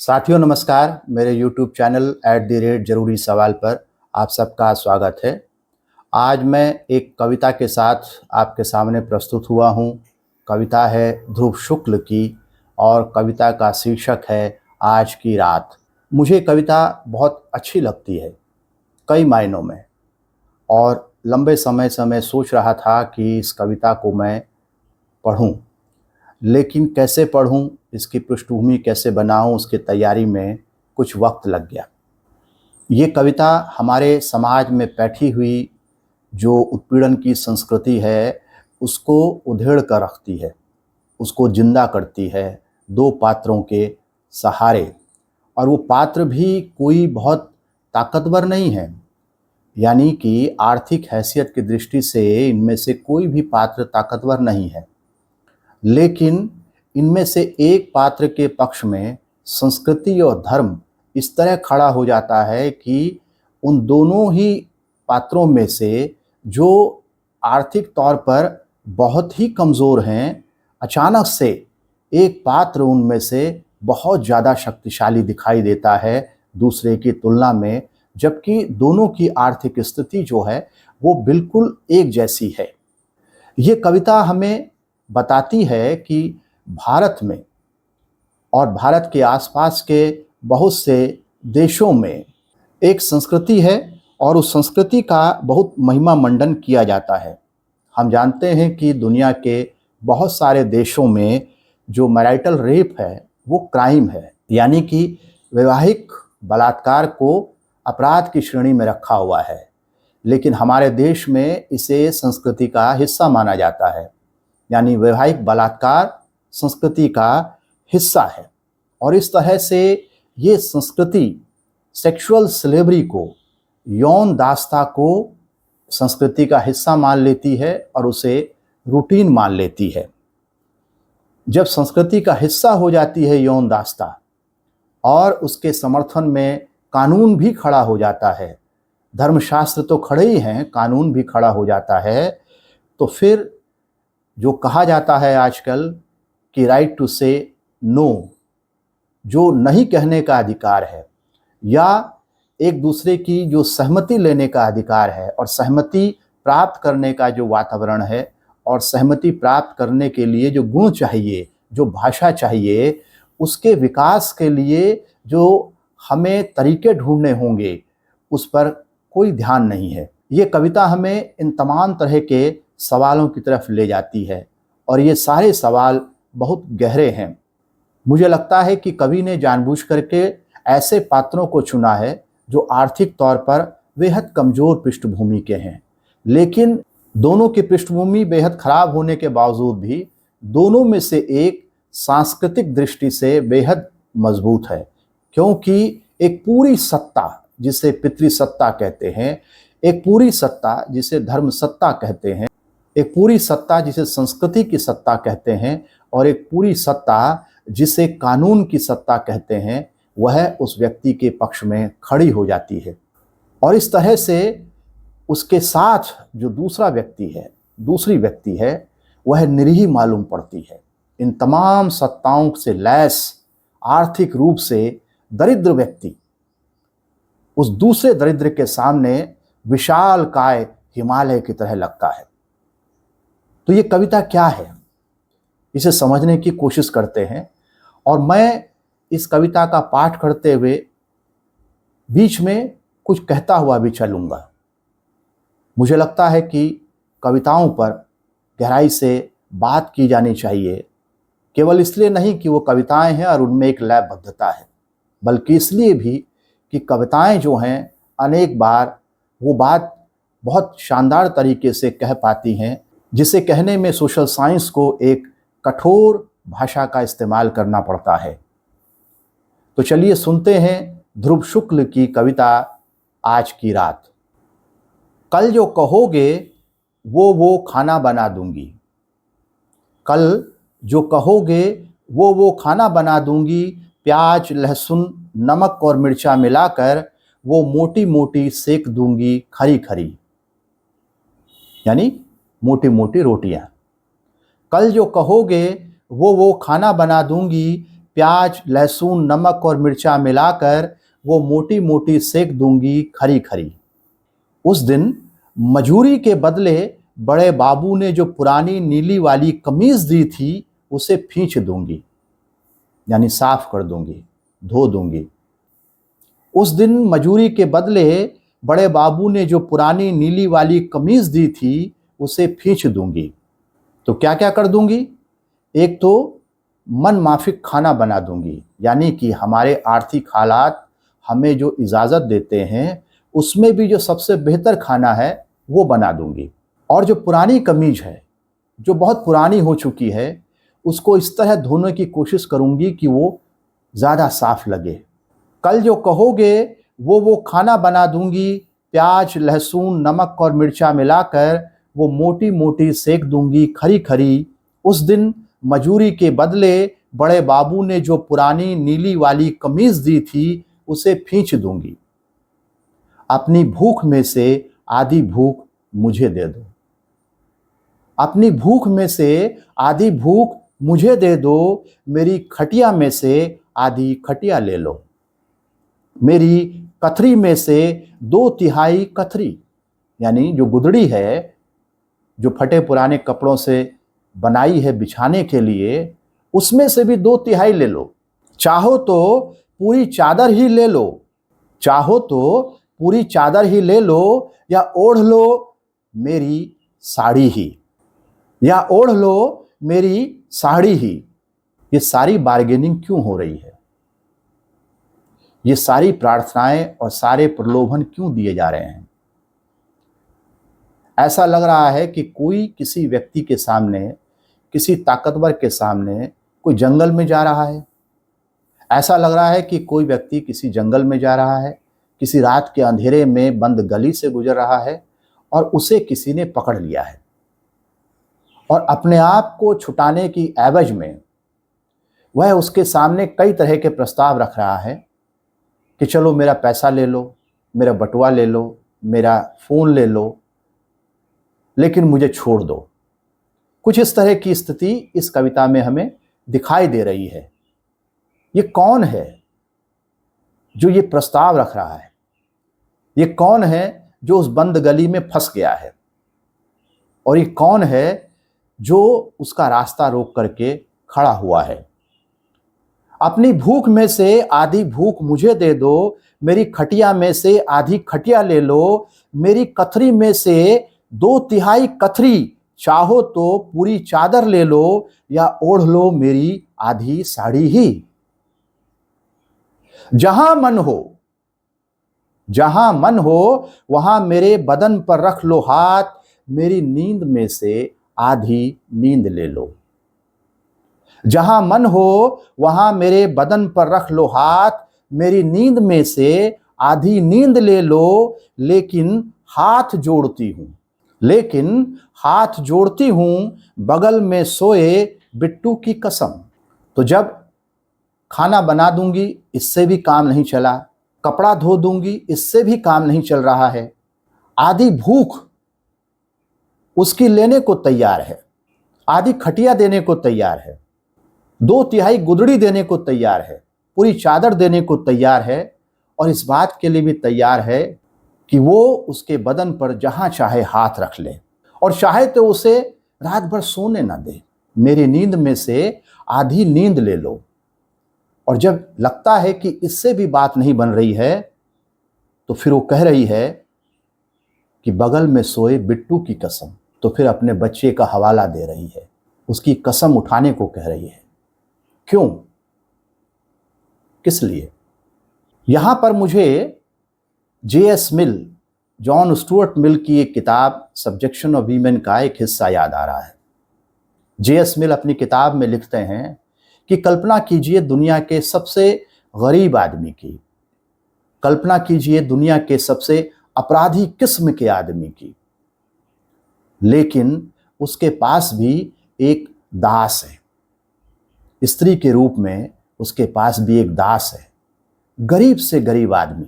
साथियों नमस्कार। मेरे YouTube चैनल @जरूरी सवाल पर आप सबका स्वागत है। आज मैं एक कविता के साथ आपके सामने प्रस्तुत हुआ हूँ। कविता है ध्रुव शुक्ल की और कविता का शीर्षक है आज की रात। मुझे कविता बहुत अच्छी लगती है कई मायनों में, और लंबे समय से मैं सोच रहा था कि इस कविता को मैं पढ़ूं, लेकिन कैसे पढ़ूं, इसकी पृष्ठभूमि कैसे बनाऊं, उसकी तैयारी में कुछ वक्त लग गया। ये कविता हमारे समाज में बैठी हुई जो उत्पीड़न की संस्कृति है उसको उधेड़ कर रखती है, उसको जिंदा करती है दो पात्रों के सहारे। और वो पात्र भी कोई बहुत ताकतवर नहीं है, यानी कि आर्थिक हैसियत की दृष्टि से इनमें से कोई भी पात्र ताकतवर नहीं है, लेकिन इनमें से एक पात्र के पक्ष में संस्कृति और धर्म इस तरह खड़ा हो जाता है कि उन दोनों ही पात्रों में से जो आर्थिक तौर पर बहुत ही कमज़ोर हैं, अचानक से एक पात्र उनमें से बहुत ज़्यादा शक्तिशाली दिखाई देता है दूसरे की तुलना में, जबकि दोनों की आर्थिक स्थिति जो है वो बिल्कुल एक जैसी है। ये कविता हमें बताती है कि भारत में और भारत के आसपास के बहुत से देशों में एक संस्कृति है और उस संस्कृति का बहुत महिमा मंडन किया जाता है। हम जानते हैं कि दुनिया के बहुत सारे देशों में जो मैरिटल रेप है वो क्राइम है, यानी कि वैवाहिक बलात्कार को अपराध की श्रेणी में रखा हुआ है, लेकिन हमारे देश में इसे संस्कृति का हिस्सा माना जाता है, यानी वैवाहिक बलात्कार संस्कृति का हिस्सा है। और इस तरह से ये संस्कृति सेक्सुअल स्लेवरी को, यौन दासता को संस्कृति का हिस्सा मान लेती है और उसे रूटीन मान लेती है। जब संस्कृति का हिस्सा हो जाती है यौन दासता और उसके समर्थन में कानून भी खड़ा हो जाता है, धर्मशास्त्र तो खड़े ही हैं, कानून भी खड़ा हो जाता है, तो फिर जो कहा जाता है आजकल कि राइट टू से नो, जो नहीं कहने का अधिकार है, या एक दूसरे की जो सहमति लेने का अधिकार है और सहमति प्राप्त करने का जो वातावरण है और सहमति प्राप्त करने के लिए जो गुण चाहिए, जो भाषा चाहिए, उसके विकास के लिए जो हमें तरीके ढूंढने होंगे, उस पर कोई ध्यान नहीं है। ये कविता हमें इन तमाम तरह के सवालों की तरफ ले जाती है और ये सारे सवाल बहुत गहरे हैं। मुझे लगता है कि कवि ने जानबूझ करके ऐसे पात्रों को चुना है जो आर्थिक तौर पर बेहद कमज़ोर पृष्ठभूमि के हैं, लेकिन दोनों की पृष्ठभूमि बेहद खराब होने के बावजूद भी दोनों में से एक सांस्कृतिक दृष्टि से बेहद मजबूत है, क्योंकि एक पूरी सत्ता जिसे पितृसत्ता कहते हैं, एक पूरी सत्ता जिसे धर्म सत्ता कहते हैं, एक पूरी सत्ता जिसे संस्कृति की सत्ता कहते हैं और एक पूरी सत्ता जिसे कानून की सत्ता कहते हैं, वह उस व्यक्ति के पक्ष में खड़ी हो जाती है। और इस तरह से उसके साथ जो दूसरा व्यक्ति है, दूसरी व्यक्ति है, वह निरीह मालूम पड़ती है। इन तमाम सत्ताओं से लैस आर्थिक रूप से दरिद्र व्यक्ति उस दूसरे दरिद्र के सामने विशालकाय हिमालय की तरह लगता है। तो ये कविता क्या है, इसे समझने की कोशिश करते हैं। और मैं इस कविता का पाठ करते हुए बीच में कुछ कहता हुआ भी चलूँगा। मुझे लगता है कि कविताओं पर गहराई से बात की जानी चाहिए, केवल इसलिए नहीं कि वो कविताएं हैं और उनमें एक लयबद्धता है, बल्कि इसलिए भी कि कविताएं जो हैं अनेक बार वो बात बहुत शानदार तरीके से कह पाती हैं, जिसे कहने में सोशल साइंस को एक कठोर भाषा का इस्तेमाल करना पड़ता है। तो चलिए सुनते हैं ध्रुव शुक्ल की कविता आज की रात। कल जो कहोगे वो खाना बना दूंगी, कल जो कहोगे वो खाना बना दूंगी, प्याज लहसुन नमक और मिर्चा मिलाकर वो मोटी मोटी सेक दूंगी खरी खरी, यानी मोटी मोटी रोटियां। कल जो कहोगे वो खाना बना दूंगी, प्याज, लहसुन, नमक और मिर्चा मिलाकर वो मोटी मोटी सेक दूंगी खरी खरी। उस दिन मजूरी के बदले बड़े बाबू ने जो पुरानी नीली वाली कमीज दी थी उसे खींच दूंगी, यानी साफ कर दूंगी, धो दूंगी। उस दिन मजूरी के बदले बड़े बाबू ने जो पुरानी नीली वाली कमीज दी थी उसे खींच दूंगी। तो क्या क्या कर दूंगी? एक तो मन माफिक खाना बना दूंगी, यानी कि हमारे आर्थिक हालात हमें जो इजाज़त देते हैं उसमें भी जो सबसे बेहतर खाना है वो बना दूंगी। और जो पुरानी कमीज है, जो बहुत पुरानी हो चुकी है, उसको इस तरह धोने की कोशिश करूंगी कि वो ज़्यादा साफ लगे। कल जो कहोगे वो खाना बना दूंगी, प्याज, लहसुन, नमक और मिर्चा मिलाकर वो मोटी मोटी सेक दूंगी खरी खरी। उस दिन मजूरी के बदले बड़े बाबू ने जो पुरानी नीली वाली कमीज दी थी उसे खींच दूंगी। अपनी भूख में से आधी भूख मुझे दे दो। अपनी भूख में से आधी भूख मुझे दे दो, मेरी खटिया में से आधी खटिया ले लो। मेरी कथरी में से 2/3 कथरी, यानी जो गुदड़ी है, जो फटे पुराने कपड़ों से बनाई है बिछाने के लिए, उसमें से भी 2/3 ले लो। चाहो तो पूरी चादर ही ले लो, चाहो तो पूरी चादर ही ले लो, या ओढ़ लो मेरी साड़ी ही, या ओढ़ लो मेरी साड़ी ही। ये सारी बार्गेनिंग क्यों हो रही है? ये सारी प्रार्थनाएं और सारे प्रलोभन क्यों दिए जा रहे हैं? ऐसा लग रहा है कि कोई किसी व्यक्ति के सामने, किसी ताकतवर के सामने कोई जंगल में जा रहा है। ऐसा लग रहा है कि कोई व्यक्ति किसी जंगल में जा रहा है, किसी रात के अंधेरे में बंद गली से गुजर रहा है और उसे किसी ने पकड़ लिया है, और अपने आप को छुटाने की एवज में वह उसके सामने कई तरह के प्रस्ताव रख रहा है कि चलो मेरा पैसा ले लो, मेरा बटुआ ले लो, मेरा फ़ोन ले लो, लेकिन मुझे छोड़ दो। कुछ इस तरह की स्थिति इस कविता में हमें दिखाई दे रही है। ये कौन है जो ये प्रस्ताव रख रहा है? ये कौन है जो उस बंद गली में फंस गया है? और ये कौन है जो उसका रास्ता रोक करके खड़ा हुआ है? अपनी भूख में से आधी भूख मुझे दे दो, मेरी खटिया में से आधी खटिया ले लो, मेरी कथरी में से 2/3 कथरी, चाहो तो पूरी चादर ले लो, या ओढ़ लो मेरी आधी साड़ी ही। जहां मन हो वहां मेरे बदन पर रख लो हाथ, मेरी नींद में से आधी नींद ले लो। जहां मन हो वहां मेरे बदन पर रख लो हाथ, मेरी नींद में से आधी नींद ले लो, लेकिन हाथ जोड़ती हूं बगल में सोए बिट्टू की कसम। तो जब खाना बना दूंगी इससे भी काम नहीं चला, कपड़ा धो दूंगी इससे भी काम नहीं चल रहा है, आधी भूख उसकी लेने को तैयार है, आधी खटिया देने को तैयार है, 2/3 गुदड़ी देने को तैयार है, पूरी चादर देने को तैयार है, और इस बात के लिए भी तैयार है कि वो उसके बदन पर जहां चाहे हाथ रख ले, और चाहे तो उसे रात भर सोने ना दे। मेरी नींद में से आधी नींद ले लो। और जब लगता है कि इससे भी बात नहीं बन रही है, तो फिर वो कह रही है कि बगल में सोए बिट्टू की कसम। तो फिर अपने बच्चे का हवाला दे रही है, उसकी कसम उठाने को कह रही है। क्यों? किस लिए? यहां पर मुझे J.S. मिल, जॉन स्टुअर्ट मिल की एक किताब सब्जेक्शन ऑफ वीमेन का एक हिस्सा याद आ रहा है। J.S. मिल अपनी किताब में लिखते हैं कि कल्पना कीजिए दुनिया के सबसे गरीब आदमी की, कल्पना कीजिए दुनिया के सबसे अपराधी किस्म के आदमी की, लेकिन उसके पास भी एक दास है। स्त्री के रूप में उसके पास भी एक दास है। गरीब से गरीब आदमी,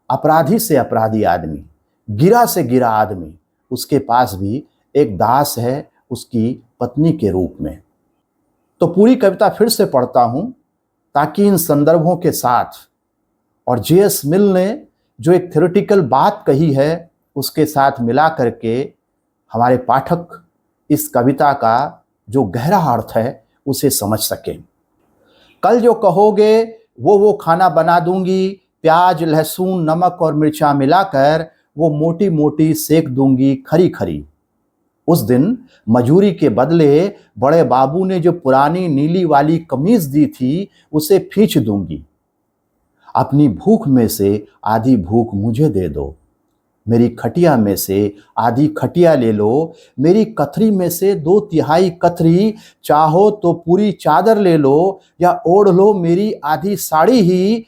अपराधी से अपराधी आदमी, गिरा से गिरा आदमी, उसके पास भी एक दास है उसकी पत्नी के रूप में। तो पूरी कविता फिर से पढ़ता हूं ताकि इन संदर्भों के साथ और जे.एस. मिल ने जो एक थ्योरेटिकल बात कही है उसके साथ मिला करके हमारे पाठक इस कविता का जो गहरा अर्थ है उसे समझ सकें। कल जो कहोगे वो खाना बना दूंगी, प्याज लहसुन नमक और मिर्चा मिलाकर वो मोटी मोटी सेक दूंगी खरी खरी। उस दिन मजूरी के बदले बड़े बाबू ने जो पुरानी नीली वाली कमीज दी थी उसे खींच दूंगी। अपनी भूख में से आधी भूख मुझे दे दो, मेरी खटिया में से आधी खटिया ले लो, मेरी कथरी में से 2/3 कथरी, चाहो तो पूरी चादर ले लो या ओढ़ लो मेरी आधी साड़ी ही।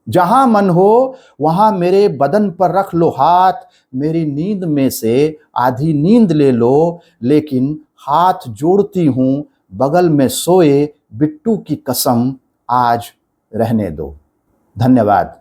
जहां मन हो वहां मेरे बदन पर रख लो हाथ, मेरी नींद में से आधी नींद ले लो, लेकिन हाथ जोड़ती हूं बगल में सोए बिट्टू की कसम आज रहने दो। धन्यवाद।